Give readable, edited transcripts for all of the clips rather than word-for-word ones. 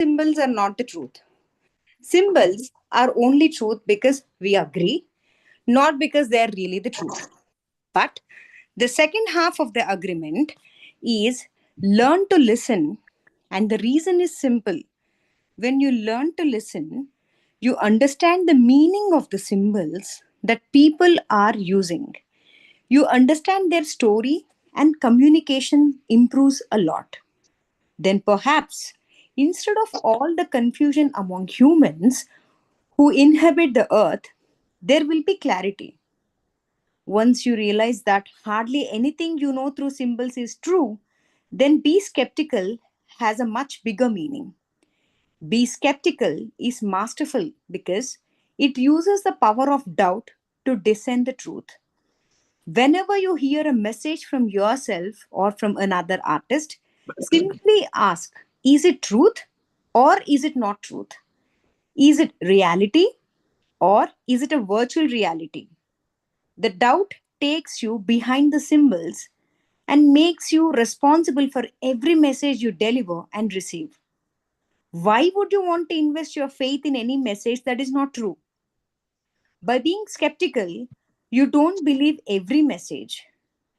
Symbols are not the truth. Symbols are only truth because we agree, not because they are really the truth. But the second half of the agreement is learn to listen, and the reason is simple. When you learn to listen, you understand the meaning of the symbols that people are using. You understand their story, and communication improves a lot. Then perhaps instead of all the confusion among humans who inhabit the earth, there will be clarity. Once you realize that hardly anything you know through symbols is true, then be skeptical has a much bigger meaning. Be skeptical is masterful because it uses the power of doubt to discern the truth. Whenever you hear a message from yourself or from another artist, simply ask, is it truth or is it not truth? Is it reality or is it a virtual reality? The doubt takes you behind the symbols and makes you responsible for every message you deliver and receive. Why would you want to invest your faith in any message that is not true? By being skeptical, you don't believe every message.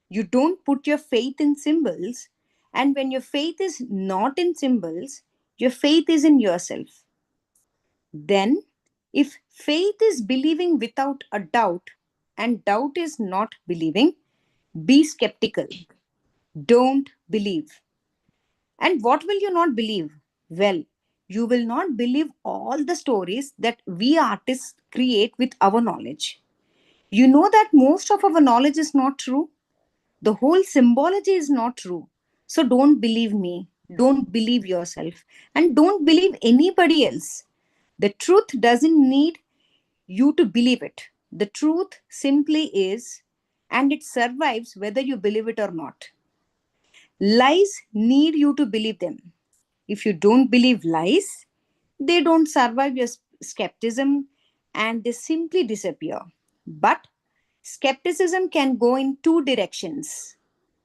You don't put your faith in symbols. And when your faith is not in symbols, your faith is in yourself. Then, if faith is believing without a doubt and doubt is not believing, be skeptical. Don't believe. And what will you not believe? Well, you will not believe all the stories that we artists create with our knowledge. You know that most of our knowledge is not true. The whole symbology is not true. So don't believe me. Don't believe yourself. And don't believe anybody else. The truth doesn't need you to believe it. The truth simply is, and it survives whether you believe it or not. Lies need you to believe them. If you don't believe lies, they don't survive your skepticism and they simply disappear. But skepticism can go in two directions.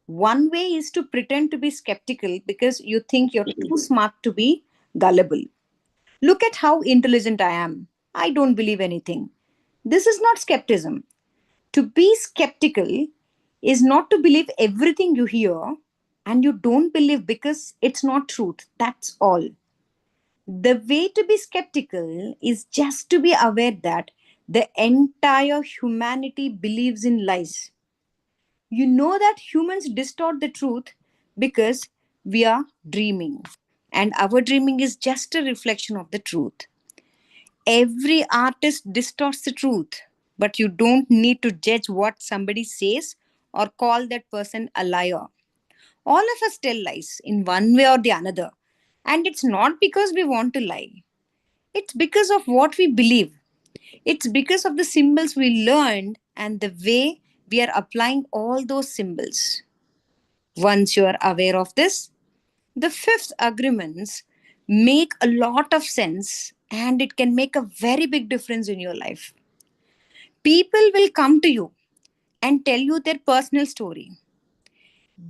One way is to pretend to be skeptical because you think you're too smart to be gullible. Look at how intelligent I am. I don't believe anything. This is not skepticism. To be skeptical is not to believe everything you hear and you don't believe because it's not truth. That's all. The way to be skeptical is just to be aware that the entire humanity believes in lies. You know that humans distort the truth because we are dreaming, and our dreaming is just a reflection of the truth. Every artist distorts the truth, but you don't need to judge what somebody says or call that person a liar. All of us tell lies in one way or the another, and it's not because we want to lie. It's because of what we believe. It's because of the symbols we learned and the way we are applying all those symbols. Once you are aware of this, the fifth agreements make a lot of sense and it can make a very big difference in your life. People will come to you and tell you their personal story.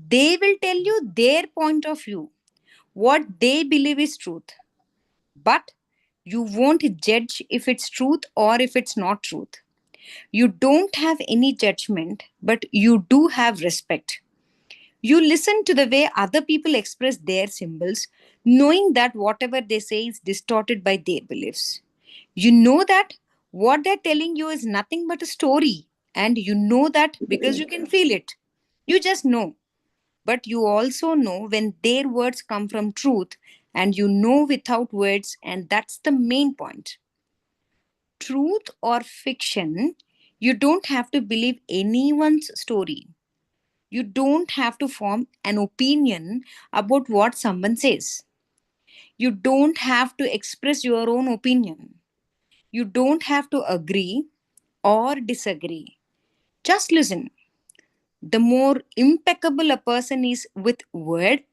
They will tell you their point of view, what they believe is truth. But you won't judge if it's truth or if it's not truth. You don't have any judgment, but you do have respect. You listen to the way other people express their symbols, knowing that whatever they say is distorted by their beliefs. You know that what they're telling you is nothing but a story, and you know that because you can feel it. You just know. But you also know when their words come from truth, and you know without words, and that's the main point. Truth or fiction, you don't have to believe anyone's story. You don't have to form an opinion about what someone says. You don't have to express your own opinion. You don't have to agree or disagree. Just listen. The more impeccable a person is with word,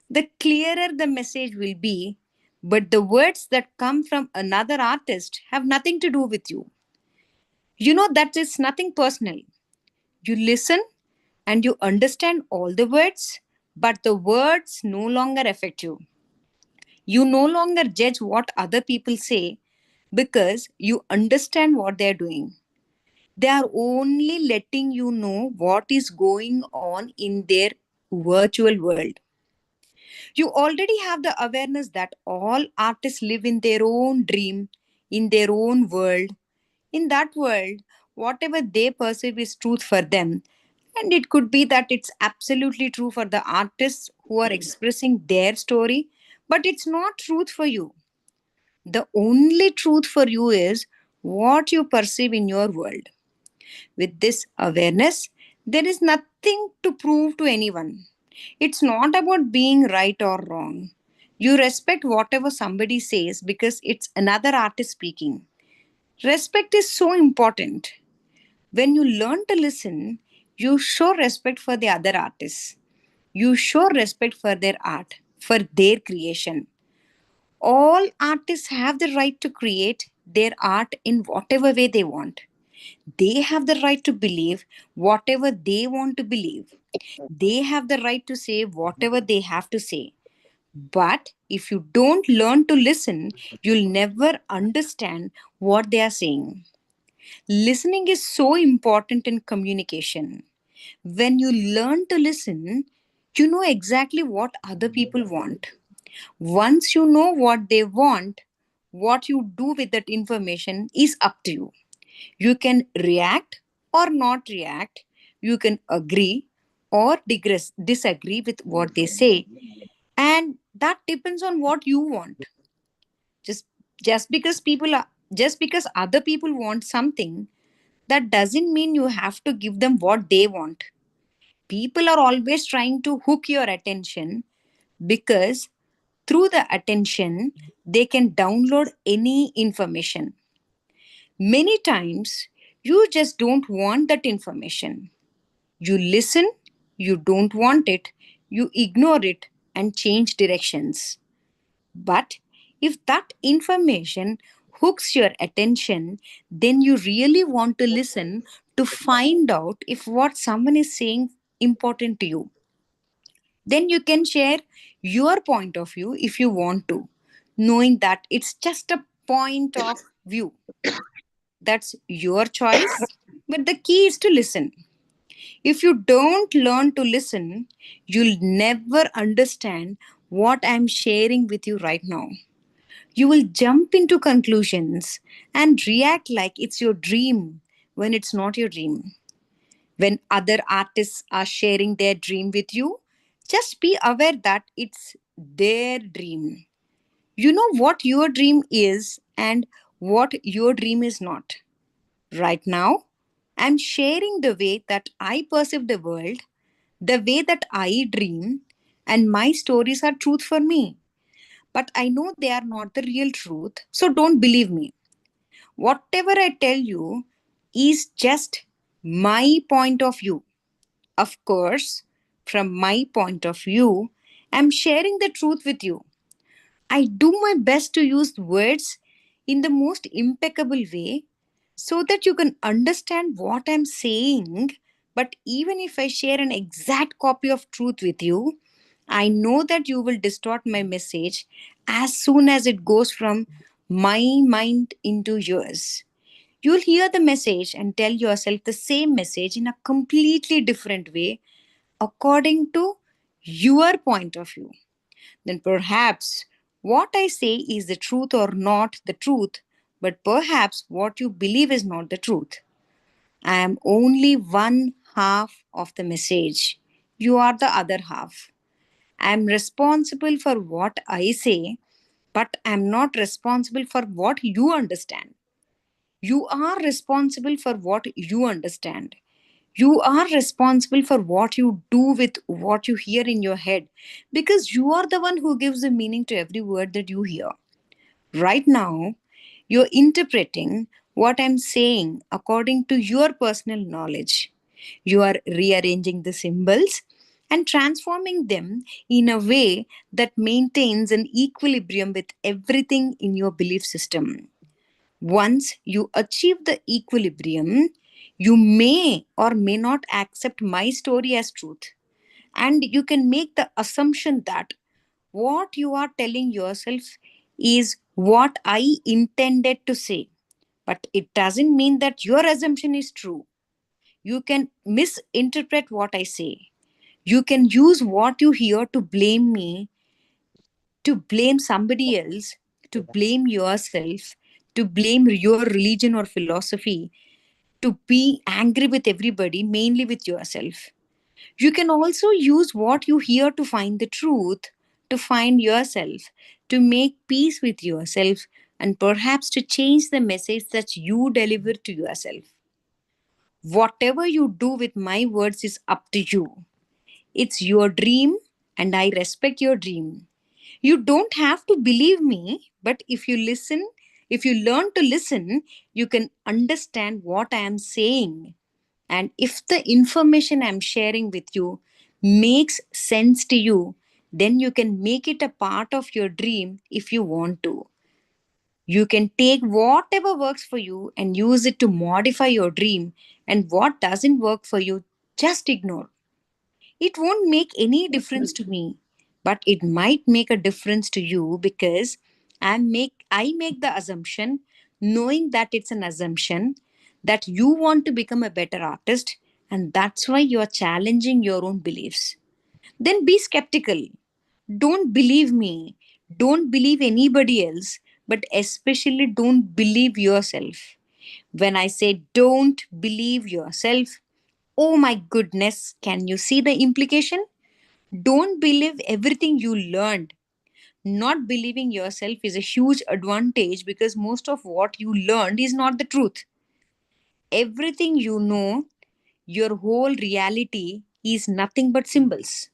the clearer the message will be. But the words that come from another artist have nothing to do with you. You know that is nothing personal. You listen and you understand all the words, but the words no longer affect you. You no longer judge what other people say because you understand what they're doing. They are only letting you know what is going on in their virtual world. You already have the awareness that all artists live in their own dream, in their own world. In that world, whatever they perceive is truth for them. And it could be that it's absolutely true for the artists who are expressing their story, but it's not truth for you. The only truth for you is what you perceive in your world. With this awareness, there is nothing to prove to anyone. It's not about being right or wrong. You respect whatever somebody says because it's another artist speaking. Respect is so important. When you learn to listen, you show respect for the other artists. You show respect for their art, for their creation. All artists have the right to create their art in whatever way they want. They have the right to believe whatever they want to believe. They have the right to say whatever they have to say. But if you don't learn to listen, you'll never understand what they are saying. Listening is so important in communication. When you learn to listen, you know exactly what other people want. Once you know what they want, what you do with that information is up to you. You can react or not react. You can agree or disagree with what they say. And that depends on what you want. Just just because people are just because other people want something, that doesn't mean you have to give them what they want. People are always trying to hook your attention because through the attention, they can download any information. Many times, you just don't want that information. You listen, you don't want it, you ignore it and change directions. But if that information hooks your attention, then you really want to listen to find out if what someone is saying important to you. Then you can share your point of view if you want to, knowing that it's just a point of view. That's your choice, but the key is to listen. If you don't learn to listen, you'll never understand what I'm sharing with you right now. You will jump into conclusions and react like it's your dream when it's not your dream. When other artists are sharing their dream with you, just be aware that it's their dream. You know what your dream is and what your dream is not. Right now, I'm sharing the way that I perceive the world, the way that I dream, and my stories are truth for me. But I know they are not the real truth, so don't believe me. Whatever I tell you is just my point of view. Of course, from my point of view, I'm sharing the truth with you. I do my best to use words in the most impeccable way so that you can understand what I'm saying. But even if I share an exact copy of truth with you, I know that you will distort my message as soon as it goes from my mind into yours. You'll hear the message and tell yourself the same message in a completely different way according to your point of view. Then perhaps what I say is the truth or not the truth, but perhaps what you believe is not the truth. I am only one half of the message. You are the other half. I am responsible for what I say, but I am not responsible for what you understand. You are responsible for what you understand. You are responsible for what you do with what you hear in your head because you are the one who gives the meaning to every word that you hear. Right now, you're interpreting what I'm saying according to your personal knowledge. You are rearranging the symbols and transforming them in a way that maintains an equilibrium with everything in your belief system. Once you achieve the equilibrium, you may or may not accept my story as truth. And you can make the assumption that, What you are telling yourself is what I intended to say, but it doesn't mean that your assumption is true. You can misinterpret what I say. You can use what you hear to blame me, to blame somebody else, to blame yourself, to blame your religion or philosophy, to be angry with everybody, mainly with yourself. You can also use what you hear to find the truth, to find yourself, to make peace with yourself, and perhaps to change the message that you deliver to yourself. Whatever you do with my words is up to you. It's your dream, and I respect your dream. You don't have to believe me, but if you learn to listen, you can understand what I am saying. And if the information I'm sharing with you makes sense to you, then you can make it a part of your dream if you want to. You can take whatever works for you and use it to modify your dream, and what doesn't work for you, just ignore. It won't make any difference to me, but it might make a difference to you because I make the assumption, knowing that it's an assumption, that you want to become a better artist, and that's why you are challenging your own beliefs. Then be skeptical. Don't believe me. Don't believe anybody else, but especially don't believe yourself. When I say don't believe yourself, oh my goodness, can you see the implication? Don't believe everything you learned. Not believing yourself is a huge advantage because most of what you learned is not the truth. Everything you know, your whole reality is nothing but symbols.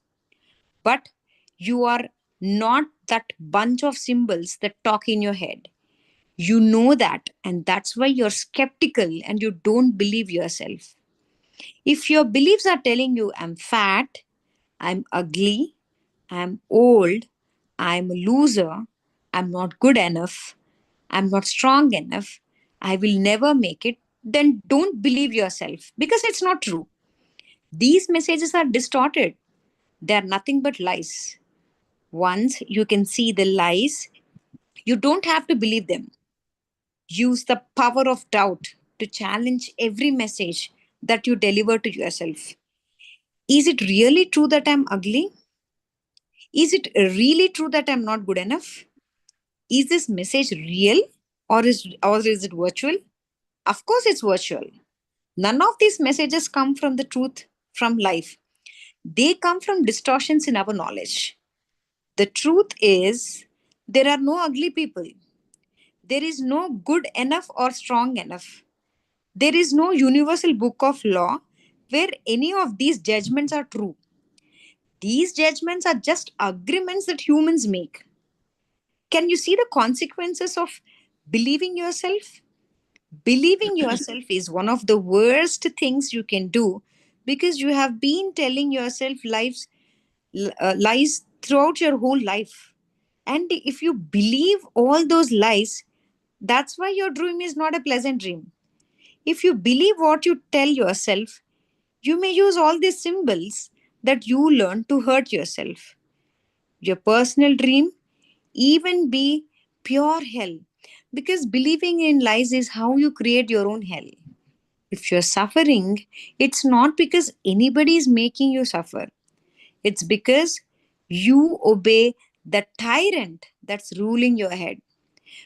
But you are not that bunch of symbols that talk in your head. You know that, and that's why you're skeptical and you don't believe yourself. If your beliefs are telling you, I'm fat, I'm ugly, I'm old, I'm a loser, I'm not good enough, I'm not strong enough, I will never make it, then don't believe yourself because it's not true. These messages are distorted, they are nothing but lies. Once you can see the lies, you don't have to believe them. Use the power of doubt to challenge every message that you deliver to yourself. Is it really true that I'm ugly? Is it really true that I'm not good enough? Is this message real, or is it virtual? Of course it's virtual. None of these messages come from the truth, from life. They come from distortions in our knowledge. The truth is there are no ugly people. There is no good enough or strong enough. There is no universal book of law where any of these judgments are true. These judgments are just agreements that humans make. Can you see the consequences of believing yourself? Believing yourself is one of the worst things you can do because you have been telling yourself lies throughout your whole life. And if you believe all those lies, that's why your dream is not a pleasant dream. If you believe what you tell yourself, you may use all these symbols that you learn to hurt yourself. Your personal dream even be pure hell, because believing in lies is how you create your own hell. If you're suffering, it's not because anybody is making you suffer, it's because you obey the tyrant that's ruling your head.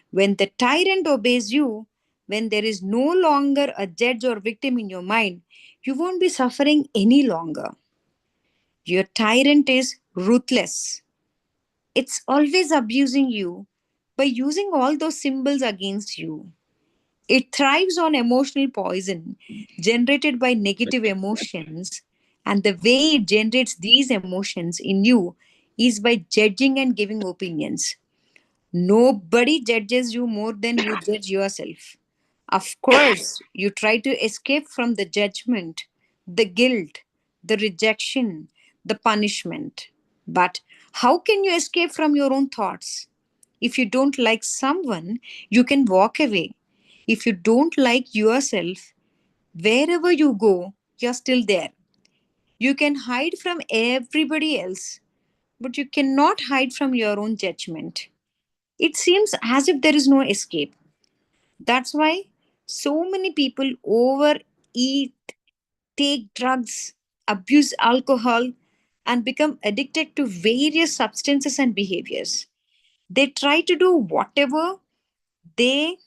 When the tyrant obeys you, when there is no longer a judge or victim in your mind, you won't be suffering any longer. Your tyrant is ruthless. It's always abusing you by using all those symbols against you. It thrives on emotional poison generated by negative emotions, and the way it generates these emotions in you is by judging and giving opinions. Nobody judges you more than you judge yourself. Of course, you try to escape from the judgment, the guilt, the rejection, the punishment. But how can you escape from your own thoughts? If you don't like someone, you can walk away. If you don't like yourself, wherever you go, you're still there. You can hide from everybody else, but you cannot hide from your own judgment. It seems as if there is no escape. That's why so many people overeat, take drugs, abuse alcohol, and become addicted to various substances and behaviors. They try to do whatever they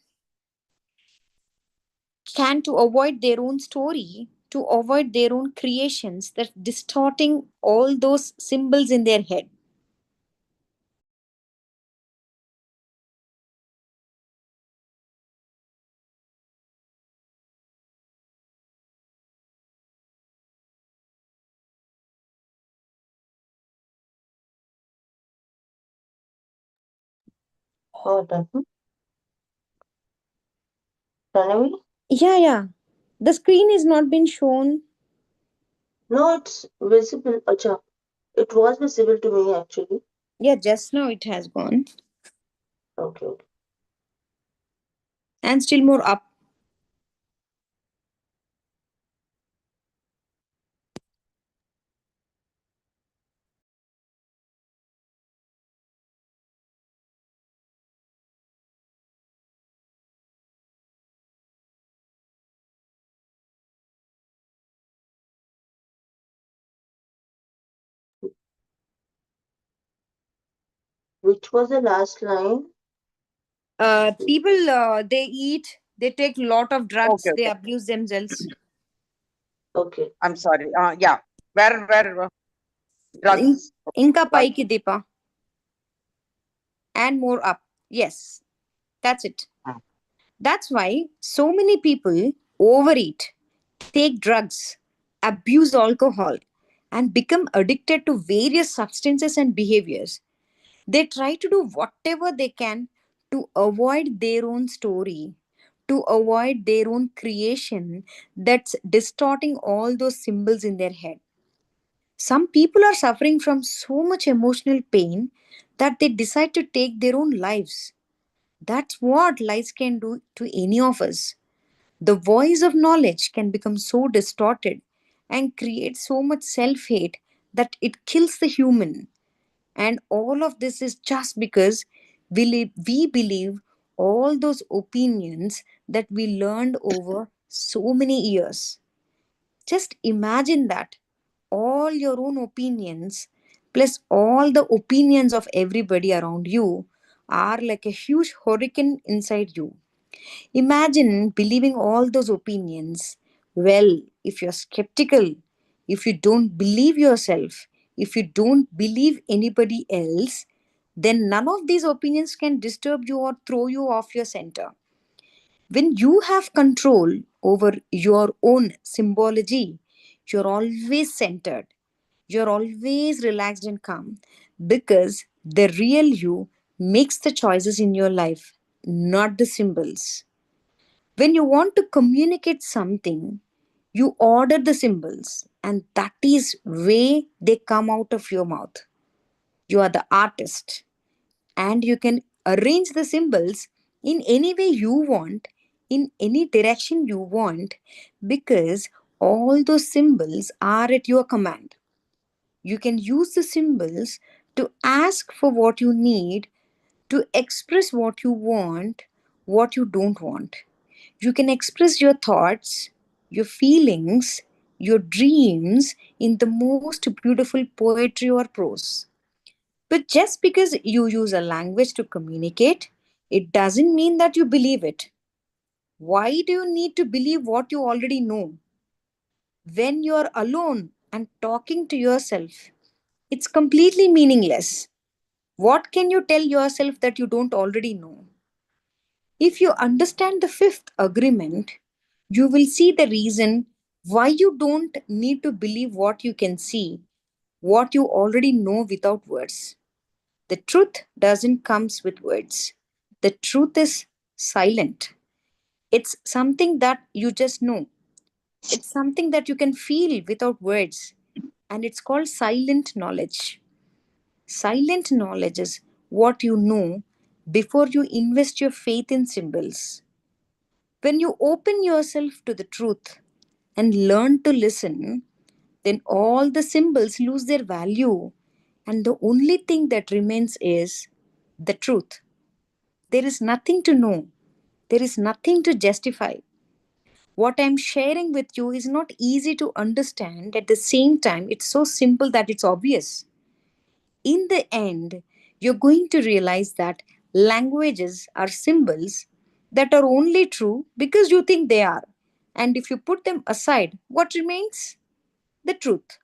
can to avoid their own story, to avoid their own creations, that distorting all those symbols in their head. Oh, Ranavi? Yeah, yeah. The screen is not been shown. No, it's visible. Acha, it was visible to me actually. Yeah, just now it has gone. Okay, okay. And still more up. Which was the last line? People, they eat, they take lot of Okay, drugs, they okay. abuse themselves. Okay. I'm sorry. Yeah. Where In- drugs? Inka Got paiki dipa. And more up. Yes, that's it. it. That's why so many people overeat, take drugs, abuse alcohol, and become addicted to various substances and behaviors. They try to do whatever they can to avoid their own story, to avoid their own creation that's distorting all those symbols in their head. Some people are suffering from so much emotional pain that they decide to take their own lives. That's what lies can do to any of us. The voice of knowledge can become so distorted and create so much self hate that it kills the human. And all of this is just because we believe all those opinions that we learned over so many years. Just imagine that all your own opinions plus all the opinions of everybody around you are like a huge hurricane inside you. Imagine believing all those opinions. Well, if you're skeptical, if you don't believe yourself, if you don't believe anybody else, then none of these opinions can disturb you or throw you off your center. When you have control over your own symbology, you're always centered, you're always relaxed and calm because the real you makes the choices in your life, not the symbols. When you want to communicate something, you order the symbols, and that is way they come out of your mouth. You are the artist, and you can arrange the symbols in any way you want, in any direction you want, because all those symbols are at your command. You can use the symbols to ask for what you need, to express what you want, what you don't want. You can express your thoughts, your feelings, your dreams in the most beautiful poetry or prose. But just because you use a language to communicate, it doesn't mean that you believe it. Why do you need to believe what you already know? When you're alone and talking to yourself, it's completely meaningless. What can you tell yourself that you don't already know? If you understand the fifth agreement, you will see the reason why you don't need to believe what you can see, what you already know without words. The truth doesn't comes with words. The truth is silent. It's something that you just know. It's something that you can feel without words. And it's called silent knowledge. Silent knowledge is what you know before you invest your faith in symbols. When you open yourself to the truth and learn to listen, then all the symbols lose their value. And the only thing that remains is the truth. There is nothing to know, there is nothing to justify. What I'm sharing with you is not easy to understand. At the same time, it's so simple that it's obvious. In the end, you're going to realize that languages are symbols that are only true because you think they are. And if you put them aside, what remains? The truth.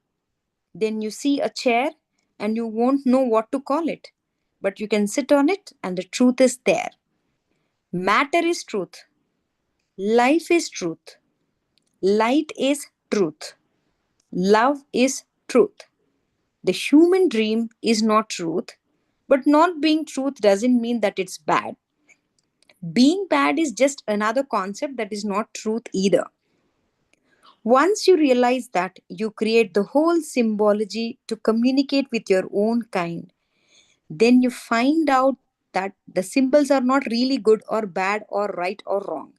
Then you see a chair and you won't know what to call it. But you can sit on it and the truth is there. Matter is truth. Life is truth. Light is truth. Love is truth. The human dream is not truth, but not being truth doesn't mean that it's bad. Being bad is just another concept that is not truth either. Once you realize that, you create the whole symbology to communicate with your own kind. Then you find out that the symbols are not really good or bad or right or wrong.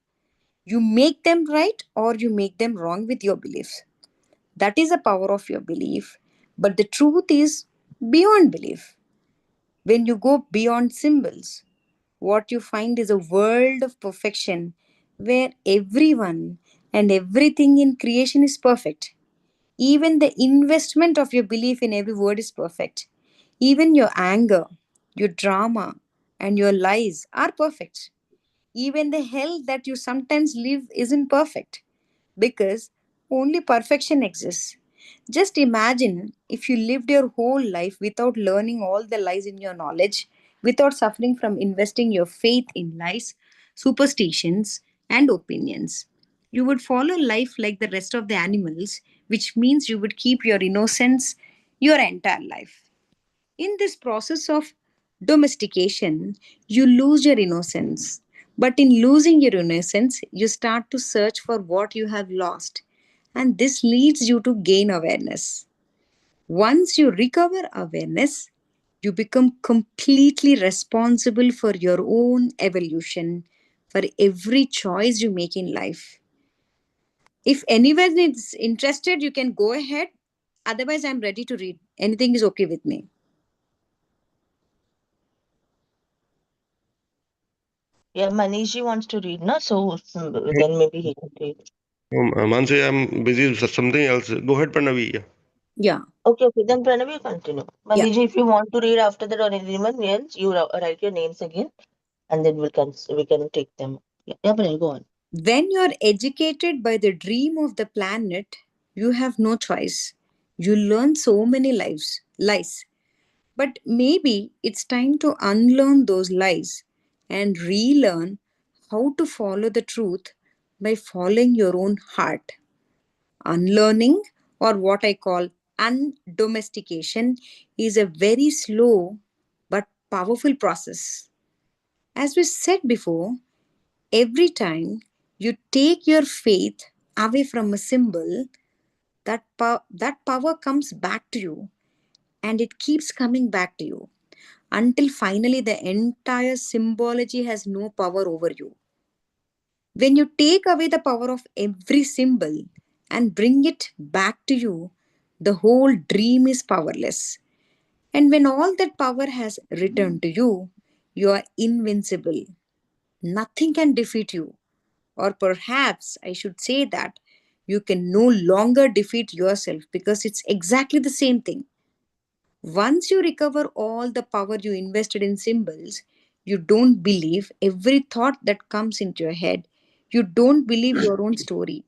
You make them right or you make them wrong with your beliefs. That is the power of your belief. But the truth is beyond belief. When you go beyond symbols, what you find is a world of perfection where everyone and everything in creation is perfect. Even the investment of your belief in every word is perfect. Even your anger, your drama, and your lies are perfect. Even the hell that you sometimes live isn't perfect because only perfection exists. Just imagine if you lived your whole life without learning all the lies in your knowledge, without suffering from investing your faith in lies, superstitions, and opinions. You would follow life like the rest of the animals, which means you would keep your innocence your entire life. In this process of domestication, you lose your innocence. But in losing your innocence, you start to search for what you have lost. And this leads you to gain awareness. Once you recover awareness, you become completely responsible for your own evolution, for every choice you make in life. If anyone is interested, you can go ahead. Otherwise, I'm ready to read. Anything is okay with me. Yeah, Manishji wants to read, no? So then maybe he can read. Mansi, I'm busy with something else. Go ahead, Pranavi. Yeah. Yeah, Okay, then Pranav, you continue. yeah. Manishji, if you want to read after that or anyone else, you write your names again, and then we can take them. Yeah, Pranav, go on. When you're educated by the dream of the planet, you have no choice. You learn so many lies. But maybe it's time to unlearn those lies and relearn how to follow the truth by following your own heart. Unlearning, or what I call undomestication, is a very slow but powerful process. As we said before, every time you take your faith away from a symbol, that power comes back to you and it keeps coming back to you until finally the entire symbology has no power over you. When you take away the power of every symbol and bring it back to you, the whole dream is powerless. And when all that power has returned to you, you are invincible. Nothing can defeat you. Or perhaps I should say that you can no longer defeat yourself because it's exactly the same thing. Once you recover all the power you invested in symbols, you don't believe every thought that comes into your head. You don't believe your own story,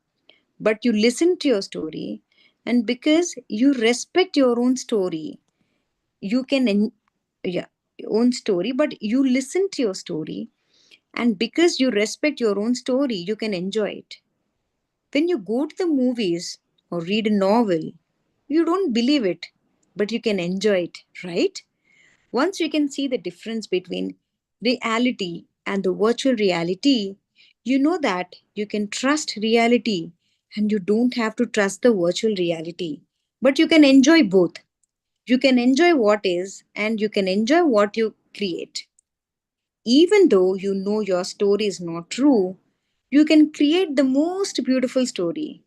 but you listen to your story. And because you respect your own story, you can, yeah, your own story, but you listen to your story. And because you respect your own story, you can enjoy it. When you go to the movies or read a novel, you don't believe it, but you can enjoy it, right? Once you can see the difference between reality and the virtual reality, you know that you can trust reality and you don't have to trust the virtual reality. But you can enjoy both. You can enjoy what is and you can enjoy what you create. Even though you know your story is not true, you can create the most beautiful story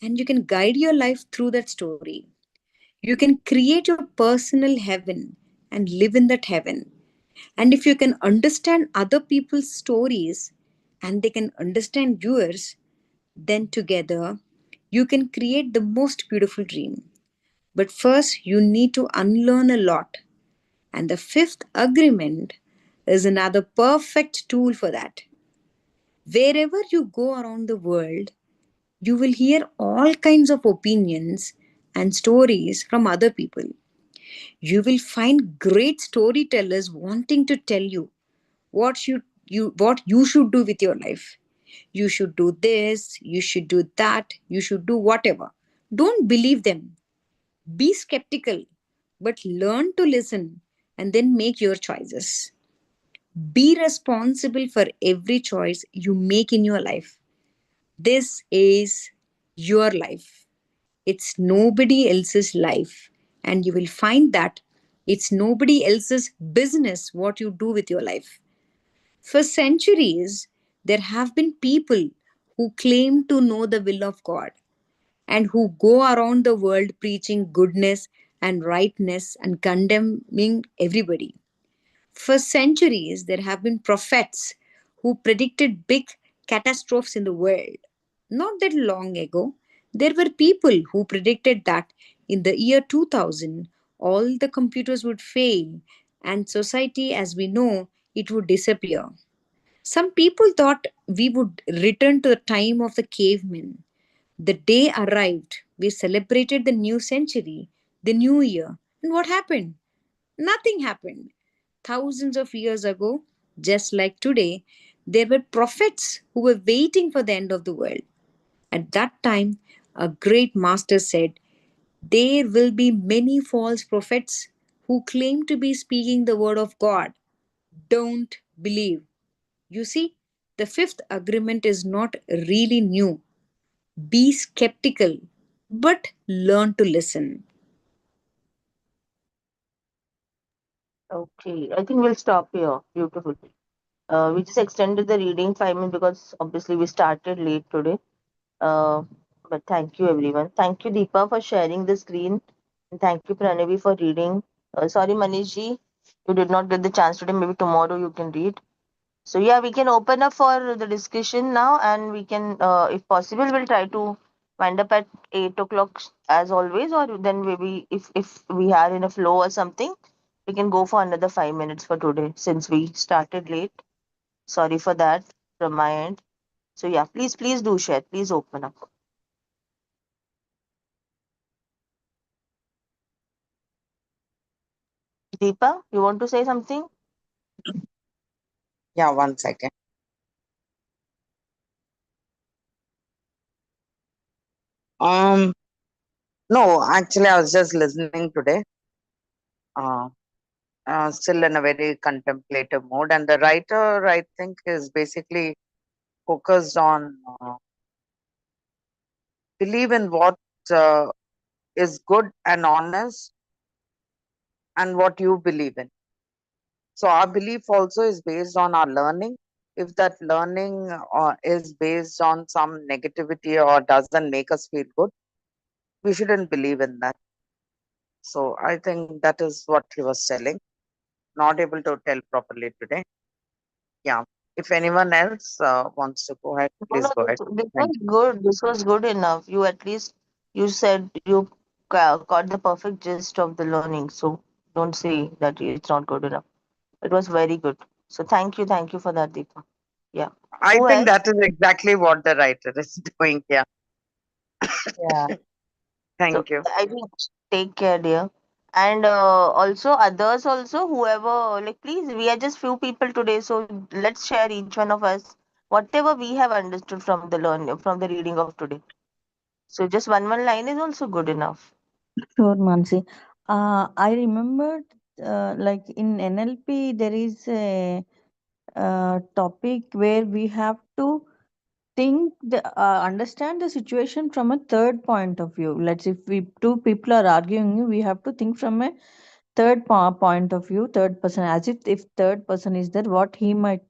and you can guide your life through that story. You can create your personal heaven and live in that heaven. And if you can understand other people's stories and they can understand yours, then together you can create the most beautiful dream. But first, you need to unlearn a lot. And the fifth agreement is another perfect tool for that. Wherever you go around the world, you will hear all kinds of opinions and stories from other people. You will find great storytellers wanting to tell you what you should do with your life. You should do this, you should do that, you should do whatever. Don't believe them. Be skeptical, but learn to listen and then make your choices. Be responsible for every choice you make in your life. This is your life. It's nobody else's life. And you will find that it's nobody else's business what you do with your life. For centuries, there have been people who claim to know the will of God and who go around the world preaching goodness and rightness and condemning everybody. For centuries, there have been prophets who predicted big catastrophes in the world. Not that long ago, there were people who predicted that in the year 2000, all the computers would fail and society as we know it would disappear. Some people thought we would return to the time of the cavemen. The day arrived, we celebrated the new century, the new year. And what happened? Nothing happened. Thousands of years ago, just like today, there were prophets who were waiting for the end of the world. At that time, a great master said, there will be many false prophets who claim to be speaking the word of God. Don't believe. You see, the fifth agreement is not really new. Be skeptical, but learn to listen. Okay, I think we'll stop here. Beautiful. We just extended the reading 5 minutes because obviously we started late today. Uh, but thank you everyone. Thank you Deepa for sharing the screen, and thank you Pranavi for reading. Sorry Manish ji, you did not get the chance today. Maybe tomorrow you can read. So yeah, we can open up for the discussion now, and we can, if possible, we'll try to wind up at 8 o'clock as always, or then maybe if we are in a flow or something, we can go for another 5 minutes for today since we started late. Sorry for that from my end. So yeah, please do share. Please open up. Deepa, you want to say something? Yeah, 1 second. Um, no, actually, I was just listening today. Uh, Still in a very contemplative mode, and the writer, I think, is basically focused on believe in what uh, is good and honest, and what you believe in. So our belief also is based on our learning. If that learning is based on some negativity or doesn't make us feel good, we shouldn't believe in that. So I think that is what he was telling. Not able to tell properly today. Yeah. If anyone else wants to go ahead, No, please no, go ahead. this was Thank you. good. This was good enough. You at least you said you got the perfect gist of the learning. So don't say that it's not good enough. It was very good. So thank you for that, Deepa. Yeah. I Who think else? that is exactly what the writer is doing here. Yeah. So Thank you. I think take care, dear. And also others also, whoever like please, we are just few people today, so let's share each one of us whatever we have understood from the from the reading of today. So just one line is also good enough. Sure, Mansi. I remembered, like in NLP, there is a topic where we have to understand the situation from a third point of view. Let's if we two people are arguing, we have to think from a point of view, third person, as if third person is there, what he might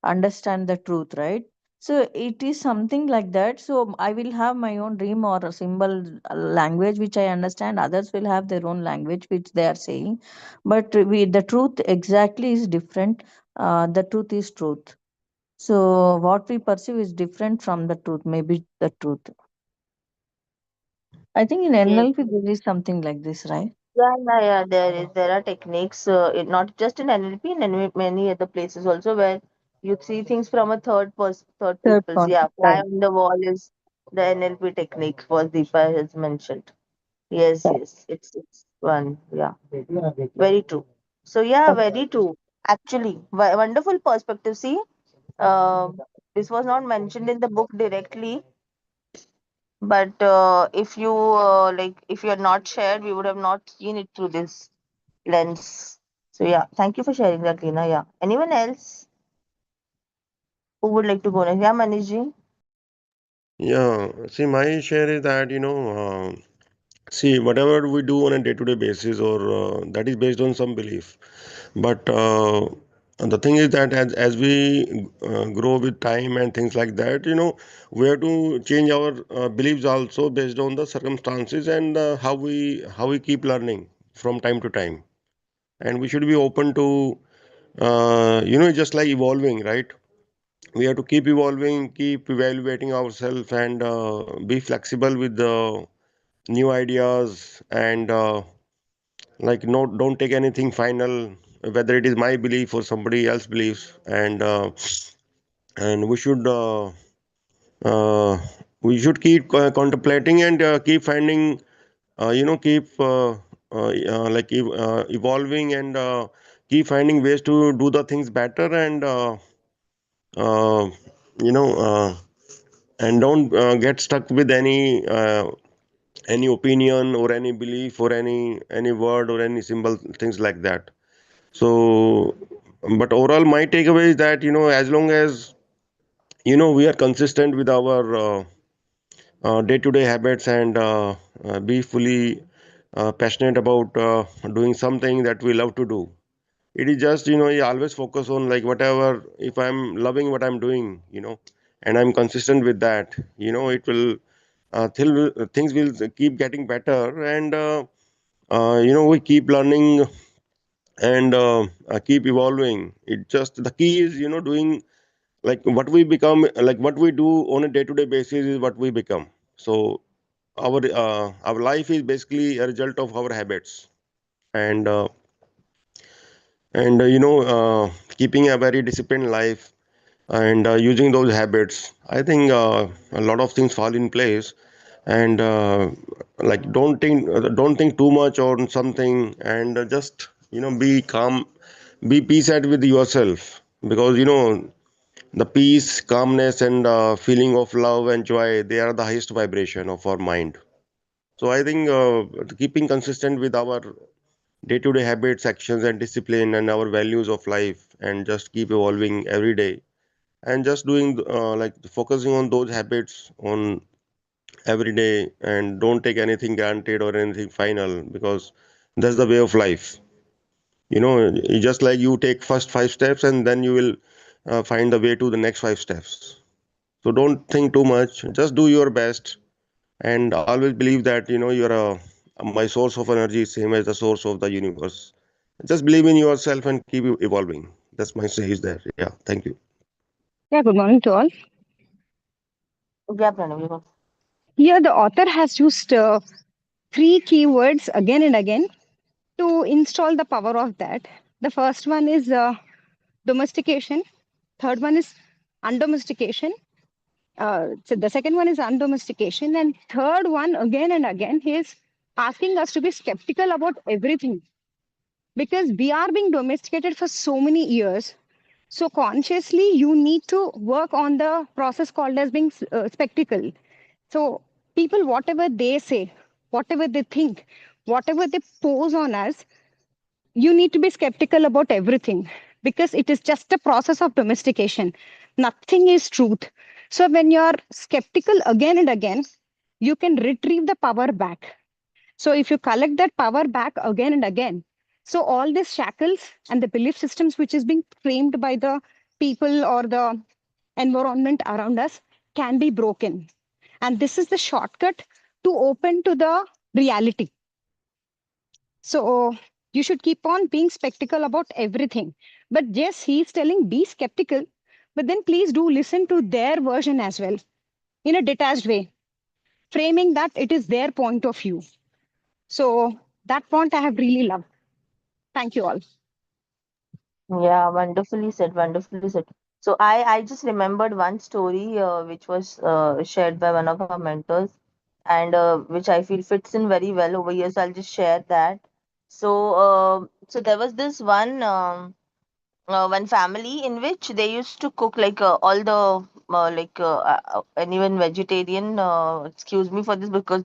understand the truth, right? So it is something like that. So I will have my own dream or a symbol language which I understand. Others will have their own language which they are saying, but the truth exactly is different. The truth is truth. So what we perceive is different from the truth. Maybe the truth. I think in Yes. NLP there is something like this, right? Yeah. There are techniques, not just in NLP, in many other places also, where you see things from a third Third people's. point, Yeah, fly right? on the wall is the NLP technique, what Deepa has mentioned. Yes, Right. yes, it's one. Yeah, very true. So yeah, very true. Actually, wonderful perspective. See, uh, this was not mentioned in the book directly, but if you if you had not shared, we would have not seen it through this lens. So yeah, thank you for sharing that, Lina. Yeah. Anyone else who would like to go next? Yeah, Manishji. Yeah, see, my share is that, see, whatever we do on a day-to-day basis, or that is based on some belief. But the thing is that as we grow with time and things like that, we have to change our beliefs also based on the circumstances, and how we keep learning from time to time. And we should be open to, just like evolving, right? We have to keep evolving, keep evaluating ourselves, and be flexible with the new ideas, and like, no, don't take anything final, whether it is my belief or somebody else beliefs. And uh, we should keep contemplating, and keep finding, keep evolving, and keep finding ways to do the things better, and uh, you know and don't get stuck with any opinion or any belief or any word or any symbol, things like that. So, but overall, my takeaway is that, as long as, we are consistent with our day-to-day habits, and be fully passionate about doing something that we love to do. It is just, you always focus on, like, whatever, if I'm loving what I'm doing, and I'm consistent with that, it will, things will keep getting better, and we keep learning, and keep evolving. It just, the key is, doing, like, what we become, like what we do on a day-to-day basis is what we become. So our life is basically a result of our habits, and keeping a very disciplined life, and using those habits, I think a lot of things fall in place. And like, don't think too much on something, and just, be calm, be peace at with yourself, because, the peace, calmness, and feeling of love and joy, they are the highest vibration of our mind. So I think keeping consistent with our day-to-day habits, actions, and discipline, and our values of life, and just keep evolving every day, and just doing, like, focusing on those habits on every day, and don't take anything granted or anything final, because that's the way of life. Just like you take first 5 steps, and then you will find the way to the next 5 steps. So don't think too much, just do your best, and always believe that, you're my source of energy is same as the source of the universe. Just believe in yourself and keep evolving. That's my say there. Yeah, thank you. Yeah, good morning to all. Yeah, Pranav, you go. Here, the author has used three keywords again and again to install the power of that. The first one is domestication, third one is undomestication. So the second one is undomestication, and third one again and again he is asking us to be skeptical about everything because we are being domesticated for so many years. So consciously, you need to work on the process called as being spectacle. So people, whatever they say, whatever they think, whatever they pose on us, you need to be skeptical about everything because it is just a process of domestication. Nothing is truth. So when you are skeptical again and again, you can retrieve the power back. So if you collect that power back again and again, so all these shackles and the belief systems which is being framed by the people or the environment around us can be broken. And this is the shortcut to open to the reality. So you should keep on being skeptical about everything. But yes, he's telling be skeptical, but then please do listen to their version as well in a detached way, framing that it is their point of view. So that point I have really loved. Thank you all. Yeah, wonderfully said, wonderfully said. So I just remembered one story which was shared by one of our mentors, and which I feel fits in very well over here. So I'll just share that. So there was this one family in which they used to cook like all the anyone vegetarian. Excuse me for this, because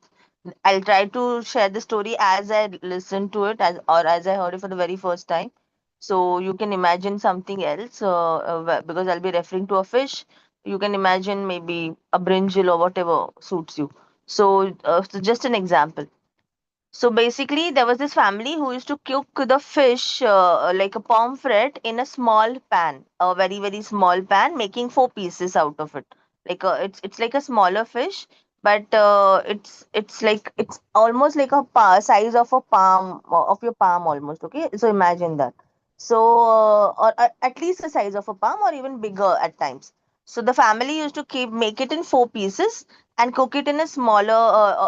I'll try to share the story as I listened to it, as I heard it for the very first time. So you can imagine something else, because I'll be referring to a fish. You can imagine maybe a brinjal or whatever suits you. So just an example. So basically, there was this family who used to cook the fish like a pomfret in a small pan, a very very small pan, making four pieces out of it. Like it's like a smaller fish, but it's almost like a size of a palm, of your palm almost. Okay, so imagine that. So or at least the size of a palm, or even bigger at times. So the family used to keep make it in four pieces and cook it in a smaller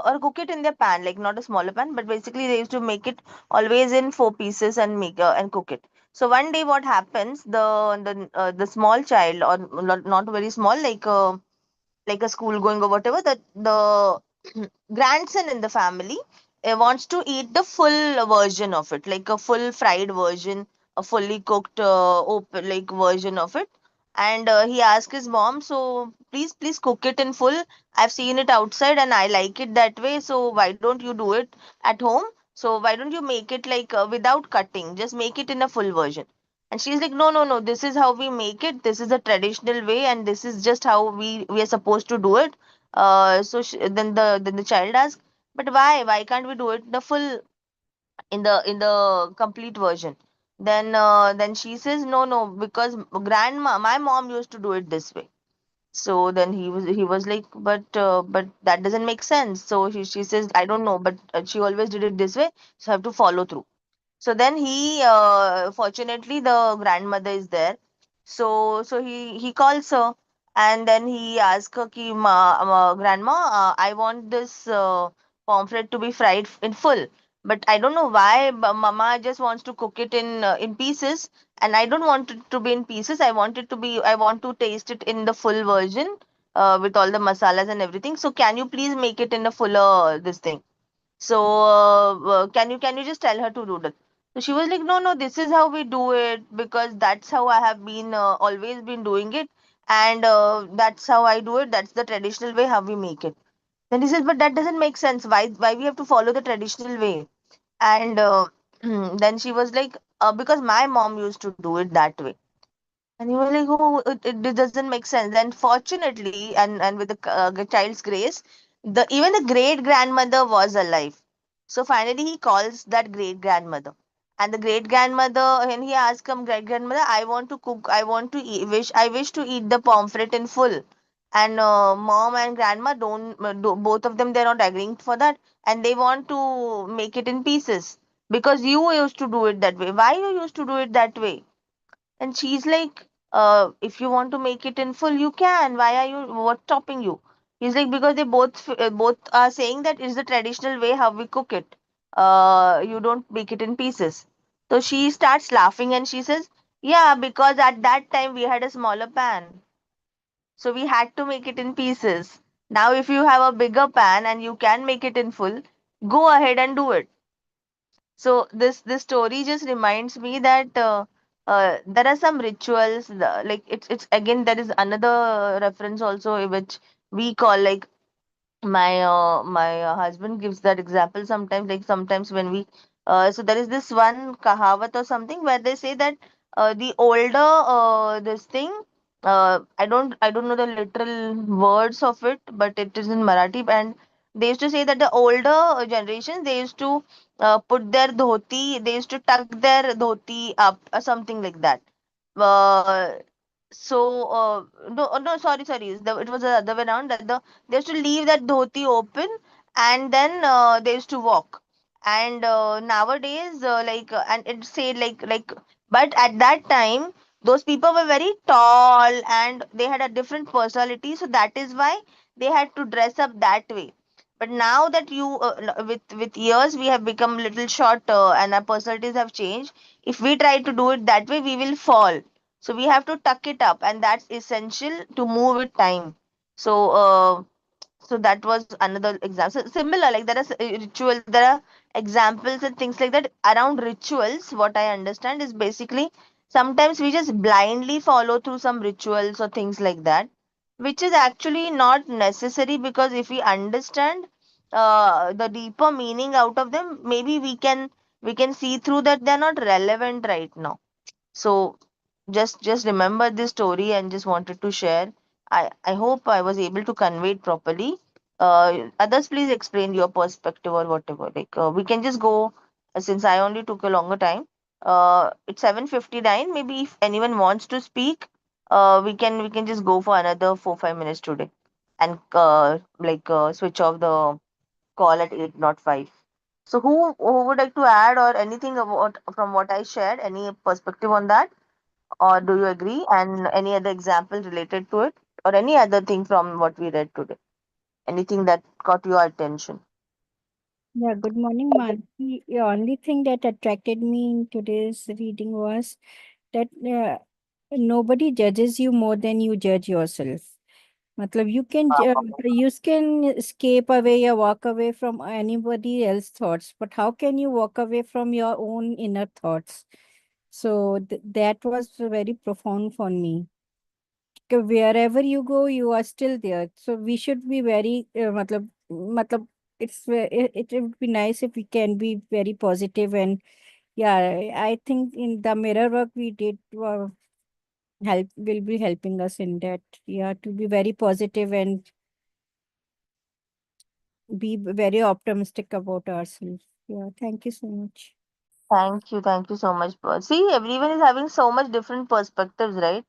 or cook it in their pan, like not a smaller pan, but basically they used to make it always in four pieces and make and cook it. So one day what happens, the small child, or not very small, like a school going or whatever, that the grandson in the family wants to eat the full version of it, like a full fried version, a fully cooked open like version of it. And he asked his mom, so please cook it in full. I've seen it outside and I like it that way, so why don't you do it at home? So why don't you make it like without cutting, just make it in a full version. And she's like, no, this is how we make it, this is the traditional way, and this is just how we are supposed to do it. Then the child asked, but why can't we do it the full, in the complete version? Then she says, no, because grandma, my mom used to do it this way. So then he was like, but that doesn't make sense. So she says, I don't know, but she always did it this way, so I have to follow through. So then fortunately, the grandmother is there. So he calls her, and then he asks her, ki, grandma, I want this pomfret to be fried in full, but I don't know why Mama just wants to cook it in pieces, and I don't want it to be in pieces. I want to taste it in the full version, with all the masalas and everything. So can you please make it in a fuller this thing? So can you just tell her to do that? So she was like, no, this is how we do it, because that's how I have been always been doing it, and that's how I do it. That's the traditional way how we make it. Then he says, but that doesn't make sense. Why we have to follow the traditional way? And then she was like, because my mom used to do it that way. And he was like, oh, it doesn't make sense. Then fortunately, and with the child's grace, the even the great grandmother was alive. So finally, he calls that great grandmother, and the great grandmother, and he asks him, great grandmother, I want to cook, I want to eat, I wish to eat the pomfret in full. And mom and grandma both of them, they're not agreeing for that, and they want to make it in pieces, because you used to do it that way. Why you used to do it that way? And she's like, if you want to make it in full, you can. Why are you, what's stopping you? He's like, because they both are saying that it's the traditional way how we cook it. You don't make it in pieces. So she starts laughing and she says, yeah, because at that time we had a smaller pan. So we had to make it in pieces. Now, if you have a bigger pan and you can make it in full, go ahead and do it. So this story just reminds me that there are some rituals, like it's again, there is another reference also which we call, like my husband gives that example sometimes, like sometimes when we so there is this one kahavat or something where they say that the older this thing, I don't know the literal words of it, but it is in Marathi, and they used to say that the older generations, they used to put their dhoti, they used to tuck their dhoti up or something like that. uh, So no, sorry, it was the other way around, that they used to leave that dhoti open, and then they used to walk. And nowadays, and it said but at that time those people were very tall and they had a different personality, so that is why they had to dress up that way. But now that with years we have become little shorter and our personalities have changed, if we try to do it that way, we will fall. So we have to tuck it up, and that's essential to move with time. So so that was another example. So similar, like there are rituals, there are examples and things like that around rituals. What I understand is basically sometimes we just blindly follow through some rituals or things like that, which is actually not necessary, because if we understand the deeper meaning out of them, maybe we can see through that they're not relevant right now. So just remember this story and just wanted to share. I hope I was able to convey it properly. Others, please explain your perspective or whatever. We can just go, since I only took a longer time. It's 7:59. Maybe if anyone wants to speak, we can just go for another 4-5 minutes today, and switch off the call at 8, not 5. So who would like to add or anything about from what I shared? Any perspective on that? Or do you agree? And any other example related to it? Or any other thing from what we read today? Anything that caught your attention? Yeah, good morning, Mansi. The only thing that attracted me in today's reading was that nobody judges you more than you judge yourself. Matlab, you can escape away or walk away from anybody else's thoughts, but how can you walk away from your own inner thoughts? So that was very profound for me. Wherever you go, you are still there. So we should be very, matlab, it would be nice if we can be very positive. And yeah, I think in the mirror work we did help will be helping us in that. Yeah, to be very positive and be very optimistic about ourselves. Yeah, thank you so much. Thank you so much. See, everyone is having so much different perspectives, right?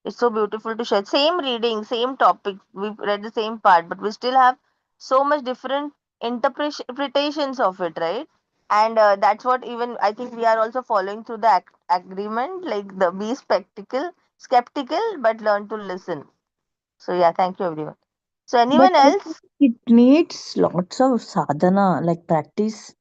It's so beautiful to share. Same reading, same topic. We've read the same part, but we still have so much different interpretations of it, right? And that's what even I think we are also following through the agreement, like the be skeptical, but learn to listen. So yeah, thank you everyone. So But anyone I think else? it needs lots of sadhana, like practice,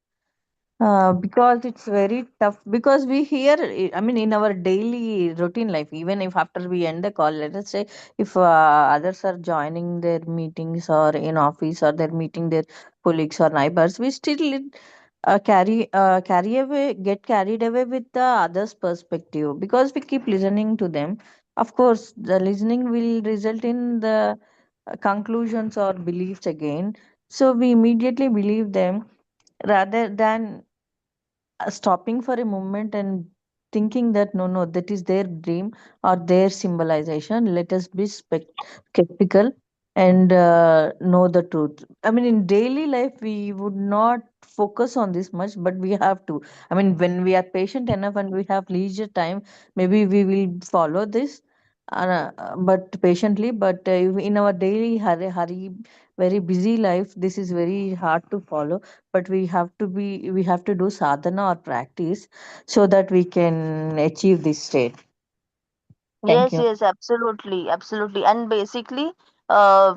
because it's very tough. Because we hear, I mean, in our daily routine life, even if after we end the call, let us say, if others are joining their meetings or in office, or they're meeting their colleagues or neighbors, we still carry away, get carried away with the others' perspective, because we keep listening to them. Of course, the listening will result in the conclusions or beliefs again. So we immediately believe them, rather than stopping for a moment and thinking that no, that is their dream or their symbolization. Let us be skeptical and know the truth. I mean, in daily life we would not focus on this much, but we have to. I mean, when we are patient enough and we have leisure time, maybe we will follow this, but patiently. But in our daily hurry, very busy life, this is very hard to follow. But we have to do sadhana or practice, so that we can achieve this state. Thank Yes, you. yes, absolutely, absolutely. And basically, uh,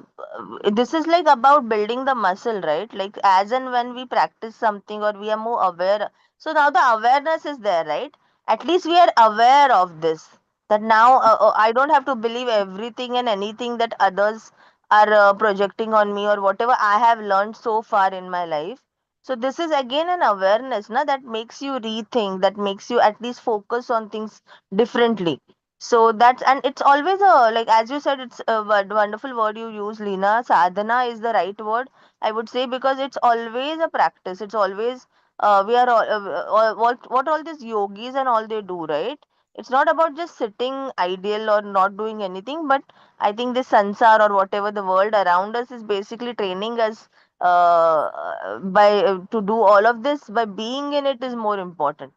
this is like about building the muscle, right? Like as and when we practice something or we are more aware. So now the awareness is there, right? At least we are aware of this. That now I don't have to believe everything and anything that others are projecting on me or whatever I have learned so far in my life. So this is again an awareness, na, that makes you rethink, that makes you at least focus on things differently. So that's, and it's always a, like as you said, it's a wonderful word you use, Lina. Sadhana is the right word, I would say, because it's always a practice. It's always we are all what all these yogis and all they do, right? It's not about just sitting ideal or not doing anything, but I think this sansar or whatever the world around us is basically training us by to do all of this. By being in it is more important.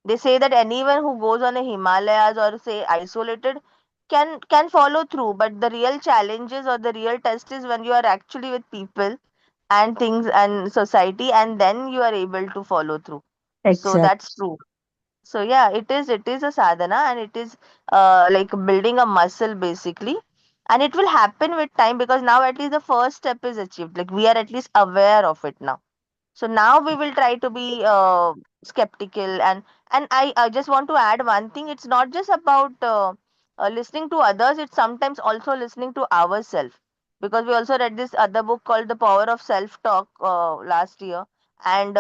They say that anyone who goes on a Himalayas or say isolated can follow through, but the real challenges or the real test is when you are actually with people and things and society, and then you are able to follow through. So Exactly. that's true. So yeah, it is a sadhana, and it is like building a muscle basically, and it will happen with time, because now at least the first step is achieved, like we are at least aware of it now. So now we will try to be skeptical, and I just want to add one thing. It's not just about listening to others. It's sometimes also listening to ourselves, because we also read this other book called The Power of Self Talk last year, and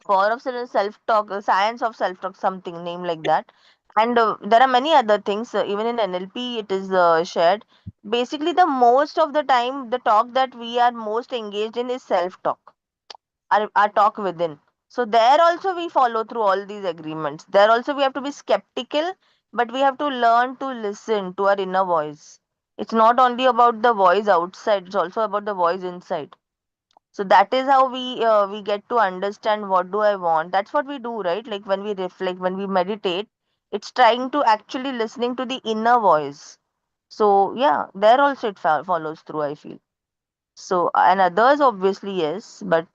Power of Self Talk, Science of Self Talk, something name like that. And there are many other things. Even in NLP, it is shared. Basically, the most of the time, the talk that we are most engaged in is self talk, our talk within. So there also we follow through all these agreements. There also we have to be skeptical, but we have to learn to listen to our inner voice. It's not only about the voice outside, it's also about the voice inside. So that is how we get to understand what do I want. That's what we do, right? Like when we reflect, when we meditate, it's trying to actually listening to the inner voice. So yeah, there also it follows through, I feel. So and others obviously yes, but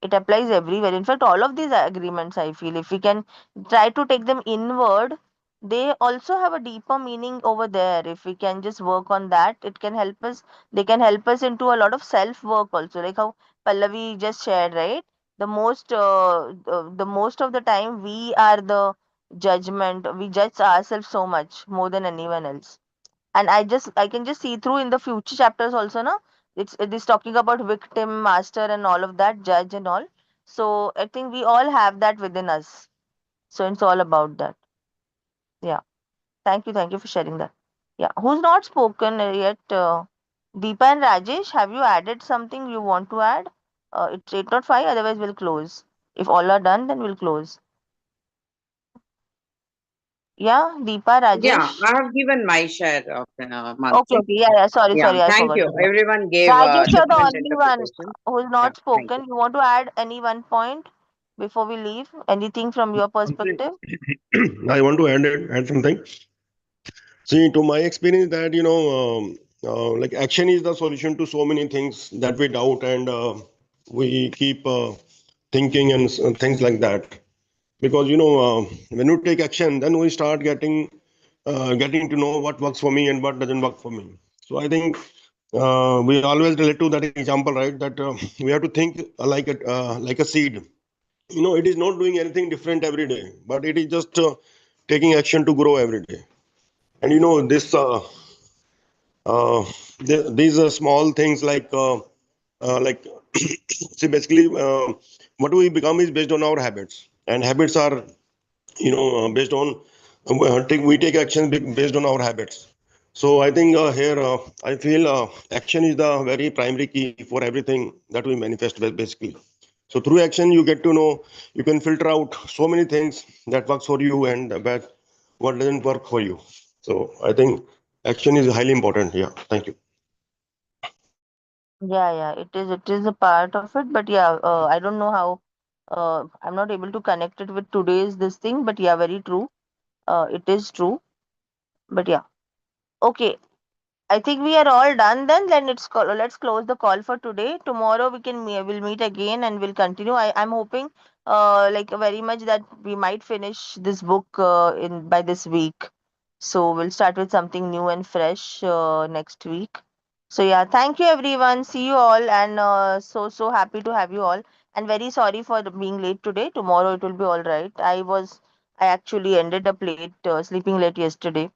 it applies everywhere. In fact, all of these agreements, I feel, if we can try to take them inward, they also have a deeper meaning over there. If we can just work on that, it can help us. They can help us into a lot of self work also, like how Pallavi just shared, right? The most of the time, we are the judgment. We judge ourselves so much more than anyone else. And I can just see through in the future chapters also, no, it is talking about victim, master, and all of that, judge and all. So I think we all have that within us, so it's all about that. Yeah, thank you for sharing that. Yeah, who's not spoken yet? Deepa and Rajesh, have you added something you want to add? It's 8:05, otherwise we'll close. If all are done, then we'll close. Yeah, Deepa, Yeah, Rajesh. I have given my share of Okay, Mansi. okay, yeah, sorry, Yeah, sorry, I thank forgot you. to know. Everyone gave Rajesh, you're the different only one interpretation. who's Yeah, not thank you. spoken. You want to add any one point before we leave? Anything from your perspective? I want to add something. See, to my experience, that like action is the solution to so many things that we doubt, and we keep thinking and things like that. Because when you take action, then we start getting to know what works for me and what doesn't work for me. So I think we always relate to that example, right? That we have to think like a seed. It is not doing anything different every day, but it is just taking action to grow every day. And this these are small things like see, basically what we become is based on our habits, and habits are based on we take action based on our habits. So I think here I feel action is the very primary key for everything that we manifest, basically. So through action, you get to know, you can filter out so many things that works for you and what doesn't work for you. So I think action is highly important. Yeah, thank you. Yeah, yeah, it is a part of it, but yeah, I don't know how. I'm not able to connect it with today's this thing, but yeah, very true. It is true, but yeah, okay. I think we are all done then. Then let's close the call for today. Tomorrow we'll meet again and we'll continue. I'm hoping like very much that we might finish this book in by this week. So we'll start with something new and fresh next week. So yeah, thank you everyone. See you all, and so happy to have you all. And very sorry for being late today. Tomorrow it will be all right. I actually ended up late, sleeping late yesterday,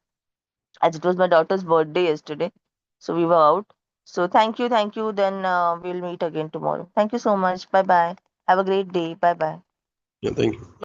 as it was my daughter's birthday yesterday. So we were out. So thank you. Then we'll meet again tomorrow. Thank you so much. Bye bye. Have a great day. Bye bye. Yeah, thank you.